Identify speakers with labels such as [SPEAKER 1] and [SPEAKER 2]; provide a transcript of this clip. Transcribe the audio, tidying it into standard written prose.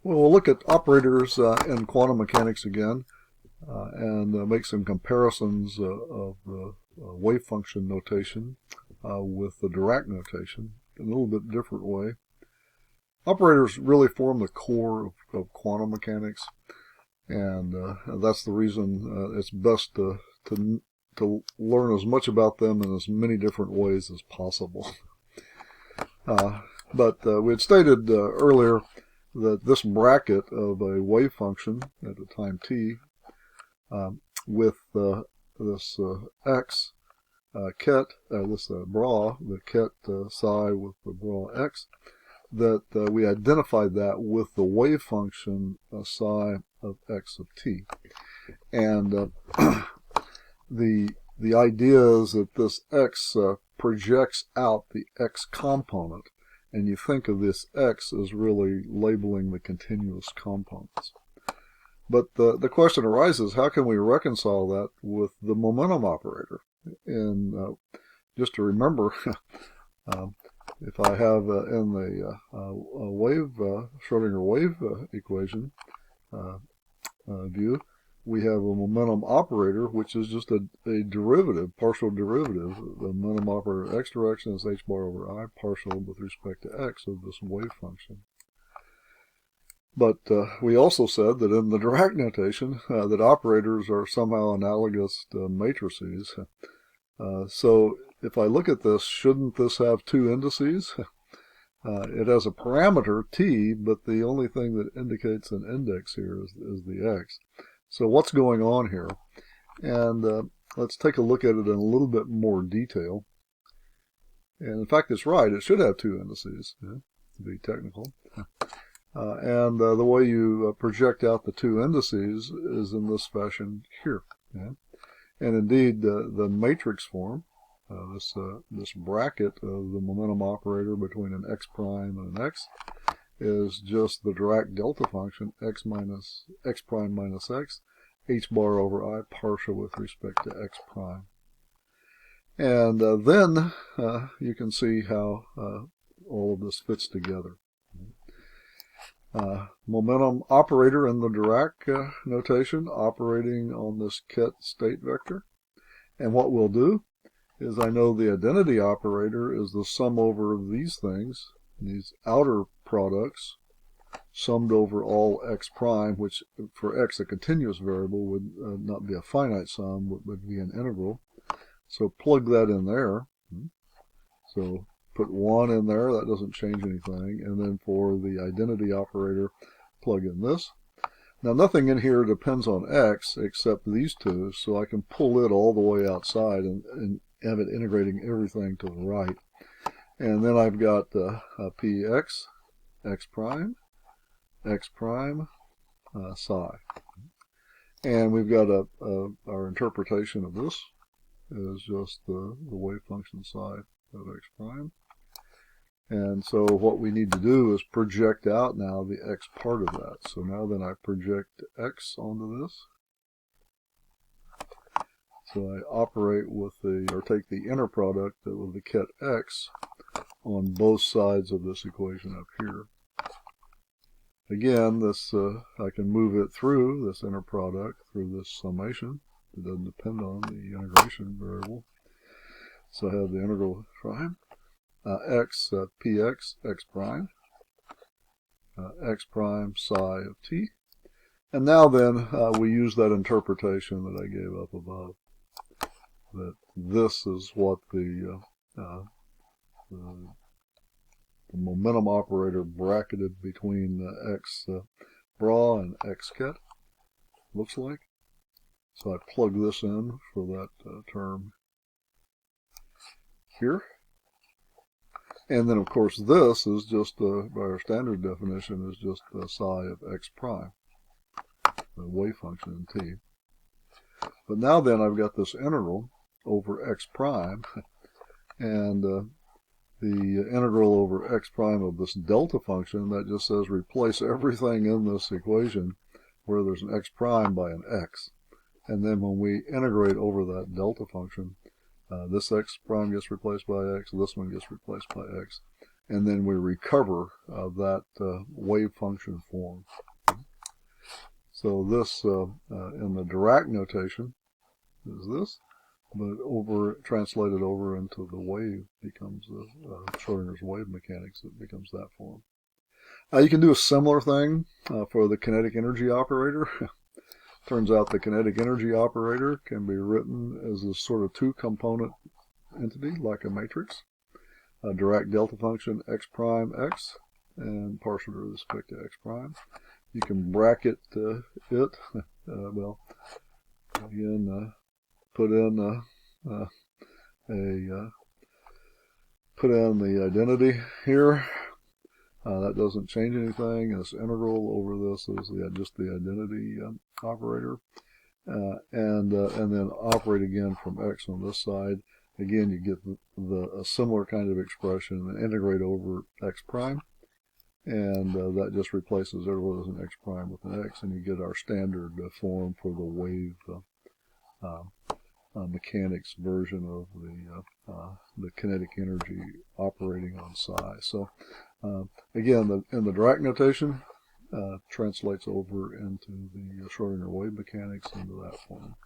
[SPEAKER 1] Well, we'll look at operators in quantum mechanics again and make some comparisons of the wave function notation with the Dirac notation in a little bit different way. Operators really form the core of quantum mechanics, and that's the reason it's best to learn as much about them in as many different ways as possible. But we had stated earlier that this bracket of a wave function at the time t with this x ket, this bra, the ket psi with the bra x, that we identified that with the wave function psi of x of t. And the idea is that this x projects out the x component, and you think of this x as really labeling the continuous components. But the question arises, how can we reconcile that with the momentum operator? And just to remember, if I have in the Schrodinger wave equation view, we have a momentum operator, which is just a derivative, partial derivative. The momentum operator x direction is h bar over I partial with respect to x of this wave function. But we also said that in the Dirac notation that operators are somehow analogous to matrices. So if I look at this, shouldn't this have two indices? It has a parameter t, but the only thing that indicates an index here is the x. So what's going on here? And let's take a look at it in a little bit more detail. And in fact, it's right. It should have two indices, to be technical. And the way you project out the two indices is in this fashion here. And indeed, the matrix form, this bracket of the momentum operator between an x prime and an x, is just the Dirac delta function x prime minus x, h bar over I partial with respect to x prime. And then you can see how all of this fits together. Momentum operator in the Dirac notation operating on this ket state vector. And what we'll do is, I know the identity operator is the sum over of these things, these outer products, summed over all x prime, which for x, a continuous variable, would not be a finite sum, would be an integral. So plug that in there. So put 1 in there, that doesn't change anything. And then for the identity operator, plug in this. Now nothing in here depends on x except these two, so I can pull it all the way outside and have it integrating everything to the right. And then I've got px, x prime, psi. And we've got our interpretation of this is just the wave function psi of x prime. And so what we need to do is project out now the x part of that. So now then I project x onto this. So I operate with or take the inner product of the ket x on both sides of this equation up here. Again, this I can move it through this inner product through this summation. It doesn't depend on the integration variable. So I have the integral prime. X px x prime x prime psi of t, and now then we use that interpretation that I gave up above, that this is what the momentum operator bracketed between x bra and x ket looks like. So I plug this in for that term here. And then, of course, this is just, by our standard definition, is just psi of x prime, the wave function in t. But now then, I've got this integral over x prime, and the integral over x prime of this delta function, that just says replace everything in this equation where there's an x prime by an x. And then when we integrate over that delta function, this x prime gets replaced by x, this one gets replaced by x, and then we recover that wave function form. So this, in the Dirac notation, is this, but translated over into the wave becomes Schrodinger's wave mechanics. It becomes that form. You can do a similar thing for the kinetic energy operator. Turns out the kinetic energy operator can be written as a sort of two-component entity, like a matrix. A Dirac delta function x prime x, and partial with respect to x prime. You can bracket it. Well, again, put in put in the identity here. That doesn't change anything. This integral over this is just the identity operator, and then operate again from x on this side. Again, you get a similar kind of expression, and integrate over x prime, and that just replaces everything as an x prime with an x, and you get our standard form for the wave mechanics version of the kinetic energy operating on psi. So again, in the Dirac notation, translates over into the Schrodinger wave mechanics into that form.